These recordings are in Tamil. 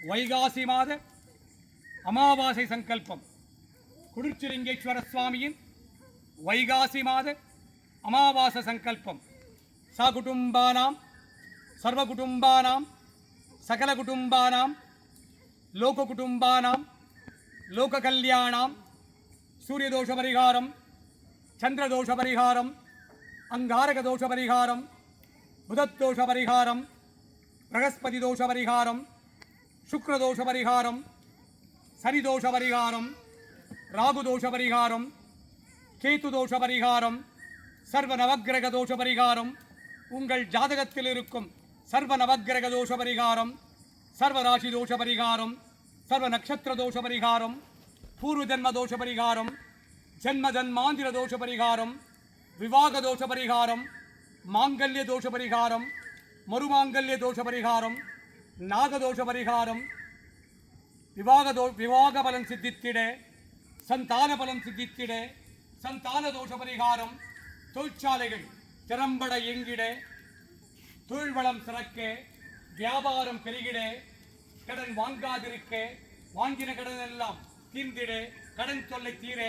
வைகாசி மாத அமாவாசை சங்கல்பம். குடிர்ச்சிலிங்கேஸ்வர சுவாமியின் வைகாசி மாத அமாவாசை சங்கல்பம். சகுடும்பானாம் சர்வகுடும்பானாம் சகலகுடும்பானாம் லோககுடும்பானாம் லோககல்யாணாம் சூரியதோஷ பரிகாரம், சந்திரதோஷ பரிகாரம், அங்காரகதோஷ பரிகாரம், புதத்தோஷ பரிகாரம், பிரகஸ்பதி தோஷ பரிகாரம், சுக்ரதோஷ பரிகாரம், சனிதோஷ பரிகாரம், ராகுதோஷ பரிகாரம், கேது தோஷ பரிகாரம், சர்வ நவக்கிரக தோஷ பரிகாரம், உங்கள் ஜாதகத்தில் இருக்கும் சர்வ நவக்கிரக தோஷ பரிகாரம், சர்வராசி தோஷ பரிகாரம், சர்வ நட்சத்திர தோஷ பரிகாரம், பூர்வ ஜன்ம தோஷ பரிகாரம், ஜன்ம ஜன்மாந்திர தோஷ பரிகாரம், விவாக தோஷ பரிகாரம், மாங்கல்ய தோஷ பரிகாரம், மறுமாங்கல்ய தோஷ பரிகாரம், நாகதோஷ பரிகாரம், விவாக பலன் சித்தித்திட, சந்தான பலன் சித்தித்திட, சந்தான தோஷ பரிகாரம், தொழிற்சாலைகள் திறம்பட இயங்கிட, தொழில் வளம் சிறக்க, வியாபாரம் பெருகிட, கடன் வாங்காதிருக்க, வாங்கின கடன் எல்லாம் தீர்ந்திட, கடன் தொல்லை தீர,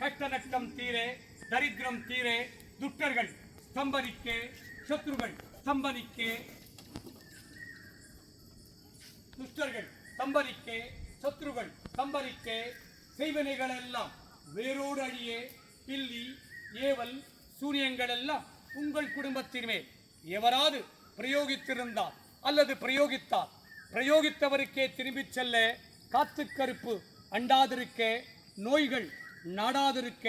கஷ்ட நஷ்டம் தீர, தரித்திரம் தீர, துட்டர்கள் ஸ்தம்பனிக்க, சத்ருகள் ஸ்தம்பனிக்க, துஷ்டர்கள் ஸ்தம்பனிக்க, சத்ருகள் ஸ்தம்பனிக்க, செய்வனைகள் எல்லாம் வேரோடு அழிய, பில்லி ஏவல் சூரியங்கள் எல்லாம் உங்கள் குடும்பத்தின் மேல் எவராது பிரயோகித்திருந்தால் அல்லது பிரயோகித்தால் பிரயோகித்தவருக்கே திரும்பிச் செல்ல, காத்து கருப்பு அண்டாதிருக்க, நோய்கள் நாடாதிருக்க,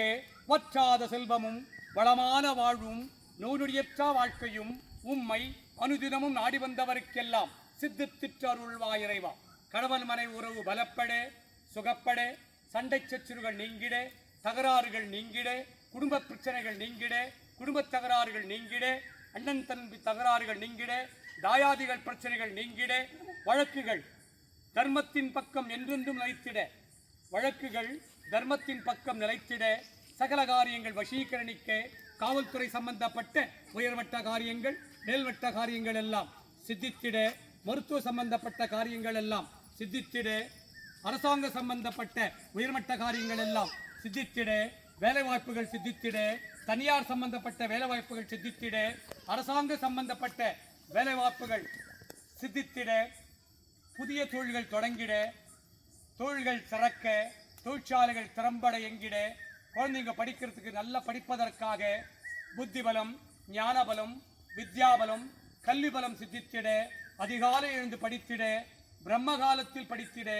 வற்றாத செல்வமும் வளமான வாழ்வும் நோயுடையற்ற வாழ்க்கையும் உம்மை அனுதினமும் நாடி வந்தவருக்கெல்லாம் சித்தித்திற்றருள்வாய் இறைவா. கணவன் மனை உறவு பலப்பட, சுகப்பட, சண்டை சச்சுறுகள் நீங்கிட, தகராறுகள் நீங்கிட, குடும்ப பிரச்சனைகள் நீங்கிட, குடும்பத் தகராறுகள் நீங்கிட, அண்ணன் தம்பி தகராறுகள் நீங்கிட, தாயாதிகள் பிரச்சனைகள் நீங்கிட, வழக்குகள் தர்மத்தின் பக்கம் என்றென்றும் நிலைத்திட, வழக்குகள் தர்மத்தின் பக்கம் நிலைத்திட, சகல காரியங்கள் வசீகரணிக்க, காவல்துறை சம்பந்தப்பட்ட உயர்மட்ட காரியங்கள் மேல்மட்ட காரியங்கள் எல்லாம் சித்தித்திட, மருத்துவ சம்பந்தப்பட்ட காரியங்கள் எல்லாம் சித்தித்திட, அரசாங்க சம்பந்தப்பட்ட உயர்மட்ட காரியங்கள் எல்லாம் சித்தித்திட, வேலைவாய்ப்புகள் சித்தித்திட, தனியார் சம்பந்தப்பட்ட வேலைவாய்ப்புகள் சித்தித்திட, அரசாங்க சம்பந்தப்பட்ட வேலைவாய்ப்புகள் சித்தித்திட, புதிய தொழில்கள் தொடங்கிட, தொழில்கள் சிறக்க, தொழிற்சாலைகள் திறம்பட எங்கிட, குழந்தைங்க படிக்கிறதுக்கு நல்லா படிப்பதற்காக புத்தி பலம், ஞான பலம், வித்யாபலம், கல்வி பலம் சித்தித்திட, அதிகாலை எழுந்து படித்திட, பிரம்ம காலத்தில் படித்திட,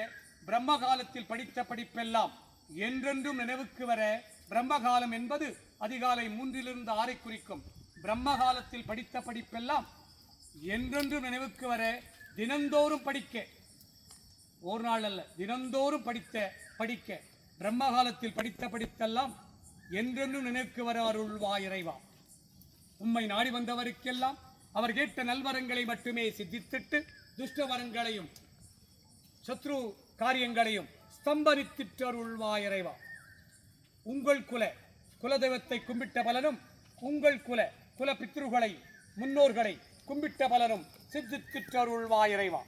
பிரம்ம காலத்தில் படித்த படிப்பெல்லாம் என்றென்றும் நினைவுக்கு வர. பிரம்ம காலம் என்பது அதிகாலை 3 to 6 குறிக்கும். பிரம்ம காலத்தில் படித்த படிப்பெல்லாம் என்றென்றும் நினைவுக்கு வர, தினந்தோறும் படிக்க, ஒரு நாள் அல்ல தினந்தோறும் படிக்க, பிரம்ம காலத்தில் படித்த படித்தெல்லாம் என்றென்றும் நினைவுக்கு வர அருள்வாய் இறைவா. உம்மை நாடி வந்தவருக்கெல்லாம் அவர் கேட்ட நல்வரங்களை மட்டுமே சித்தித்திட்டு, துஷ்ட வரங்களையும் சத்ரு காரியங்களையும் ஸ்தம்பரித்திற்றருள்வாய் இறைவா. உங்கள் குலதெய்வத்தை கும்பிட்ட பலனும், உங்கள் குல பித்ருகளை முன்னோர்களை கும்பிட்ட பலனும் சித்தித்திற்றருள்வாய் இறைவா.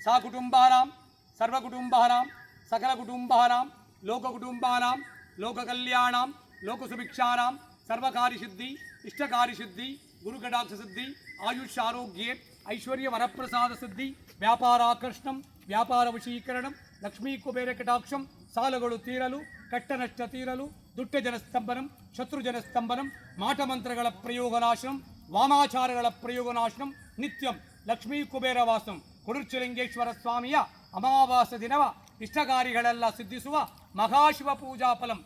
சா குடும்பானாம் சர்வகுடும்பானாம் சகலகுடும்பானாம் லோககுடும்பானாம் லோககல்யாணாம் லோகசுபிக்ஷானாம் சர்வகாரி சித்தி இஷ்டகாரி சித்தி குருகடாட்ச சித்தி ஆயுஷ் ஆரோக்கிய ஐஸ்வர்ய வரப்பிரசாத சித்தி ವ್ಯಾಪಾರಾಕರ್ಷಣಂ ವ್ಯಾಪಾರ ವಶೀಕರಣಂ ಲಕ್ಷ್ಮೀ ಕುಬೇರ ಕಟಾಕ್ಷಂ ಸಾಲಗಳು ತೀರಲು ಕಟ್ಟ ನಷ್ಟ ತೀರಲು ದುಷ್ಟ ಜನಸ್ತಂಭನಂ ಶತ್ರುಜನ ಸ್ತಂಭನಂ ಮಾಟಮಂತ್ರಗಳ ಪ್ರಯೋಗನಾಶನಂ ವಾಮಾಚಾರಗಳ ಪ್ರಯೋಗನಾಶನಂ ನಿತ್ಯಂ ಲಕ್ಷ್ಮೀ ಕುಬೇರ ವಾಸಂ. ಕುಡಿರ್ಚಿಲಿಂಗೇಶ್ವರ ಸ್ವಾಮಿಯ ಅಮಾವಾಸ್ಯ ದಿನವ ಇಷ್ಟಕಾರಿಗಳೆಲ್ಲ ಸಿದ್ಧಿಸುವ ಮಹಾಶಿವ ಪೂಜಾಫಲಂ.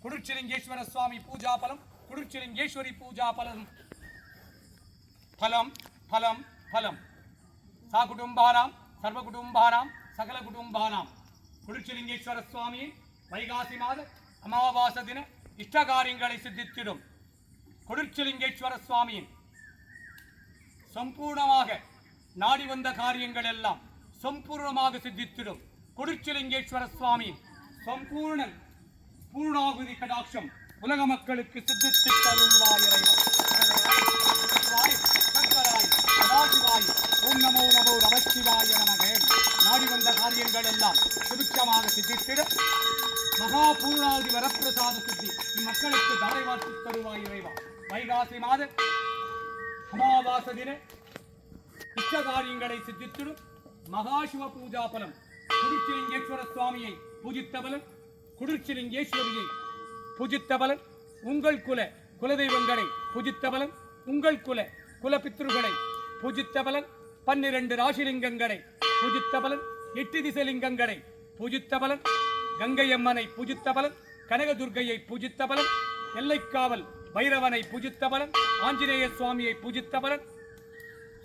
ಕುಡಿರ್ಚಿಲಿಂಗೇಶ್ವರ ಸ್ವಾಮಿ ಪೂಜಾಫಲಂ, ಕುಡಿರ್ಚಿಲಿಂಗೇಶ್ವರಿ ಪೂಜಾಫಲಂ. ಫಲಂ ಫಲಂ ಫಲಂ சா குடும்பானாம் சர்வகுடும்பானாம் சகலகுடும்பானாம். குடிர்ச்சிலிங்கேஸ்வர சுவாமியின் வைகாசி மாத அமாவாசை தின இஷ்டகாரியங்களை சித்தித்திடும். குடிர்ச்சிலிங்கேஸ்வர சுவாமியின் சம்பூர்ணமாக நாடி வந்த காரியங்கள் எல்லாம் சம்பூர்ணமாக சித்தித்திடும். குடிர்ச்சிலிங்கேஸ்வர சுவாமியின் பூர்ணாகுதி கடாட்சம் உலக மக்களுக்கு சித்தித்திருள்வாய் இறைவா. ஓம் நமோ நமோ நமச்சிவாய நமக. நாடி வந்த காரியங்கள் எல்லாம் சுபிட்சமாக சித்தித்திட மகா பூர்ணாதி வரப்பிரசாத சித்தி இம்மக்களுக்கு தாரை வார்த்து தருவாய் இறைவா. வைகாசி மாத அமாவாச தின இஷ்ட காரியங்களை சித்தித்திடும் மகாசிவ பூஜா பலம். குடிச்சிலிங்கேஸ்வர சுவாமியை பூஜித்த பலன், குடிச்சிலிங்கேஸ்வரியை பூஜித்த பலன், உங்கள் குலதெய்வங்களை பூஜித்த பலன், உங்கள் குலபித்ருகளை பூஜித்த பலன், 12 ராசிலிங்கங்களை பூஜித்த பலன், 8 திசைலிங்கங்களை பூஜித்த பலன், கங்கை அம்மனை பூஜித்த பலன், கனகதுர்கையை பூஜித்த பலன், எல்லைக்காவல் பைரவனை பூஜித்த பலன், ஆஞ்சநேய சுவாமியை பூஜித்த பலன்,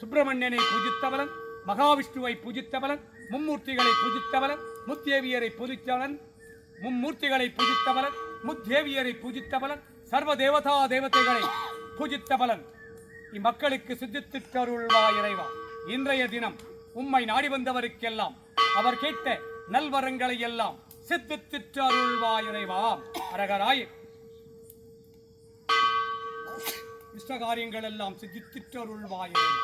சுப்பிரமணியனை பூஜித்த பலன், மகாவிஷ்ணுவை பூஜித்த பலன், மும்மூர்த்திகளை பூஜித்த பலன், முத்தேவியரை பூஜித்த பலன், மும்மூர்த்திகளை பூஜித்த பலன், முத்தேவியரை பூஜித்த பலன், சர்வ தேவதா தேவதைகளை பூஜித்த பலன் இம்மக்களுக்கு சித்தித்திட்டருள்வாய் இறைவா. இன்றைய தினம் உம்மை நாடி வந்தவருக்கெல்லாம் அவர் கேட்ட நல்வரங்களை எல்லாம் சித்தித்திட்டருள்வாய் இறைவா. அரகராய் இஷ்ட காரியங்கள் எல்லாம் சித்தித்திட்டருள்வாய் இறைவா.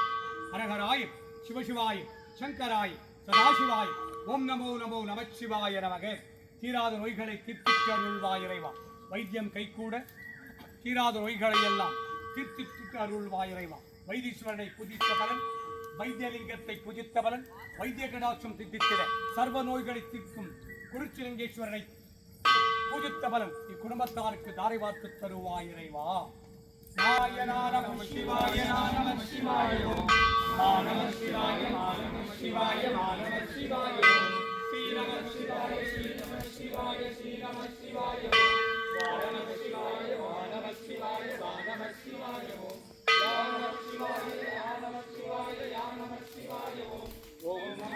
அரகராய் சிவசிவாய் சங்கராய் சதாசிவாய் ஓம் நமோ நமோ நமச்சிவாய நமக. தீராத நோய்களை தீர்த்திட்டருள்வாய் இறைவா. வைத்தியம் கைகூட தீராத நோய்களை எல்லாம் தீர்த்திட்டு அருள்வாய் இறைவா. வைத்தீஸ்வரனை பூஜித்த பலன், வைத்தியலிங்கத்தை பூஜித்த பலன், வைத்திய கடாட்சம் சித்தித்திட சர்வ நோய்களை தீர்க்கும் குருச்சிலிங்கேஸ்வரனை பூஜித்த பலன் இக்குடும்பத்தாருக்கு தாரை வார்த்து தருவாய் இறைவா. நம சிவாய நம சிவாய நம சிவாய நம சிவாய நம சிவாய ஸ்ரீ நம சிவாய ஸ்ரீ நம சிவாய ஸ்ரீ நம சிவாய நம சிவாய நம சிவாய நம சிவாய நம சிவாய நம சிவாய நம சிவாய ஓம் நம